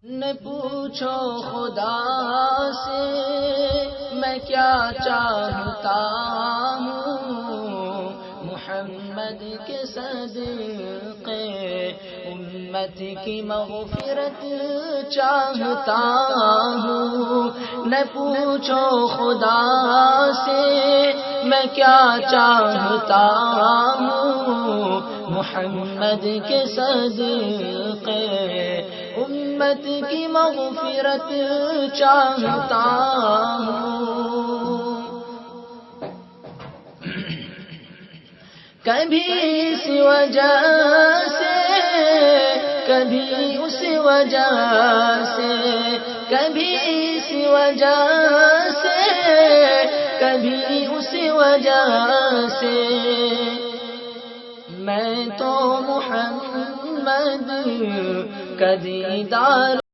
نہ پوچھو خدا سے میں کیا چاہتا ہوں، محمد کے صدقے امت کی مغفرت چاہتا ہوں۔ نہ پوچھو خدا سے میں کیا چاہتا ہوں، محمد کے صدقے امت کی مغفرت چاہتا ہوں۔ کبھی اس وجہ سے کبھی اس وجہ سے، کبھی اس وجہ سے کبھی اس وجہ سے، میں تو محمد کا دیدار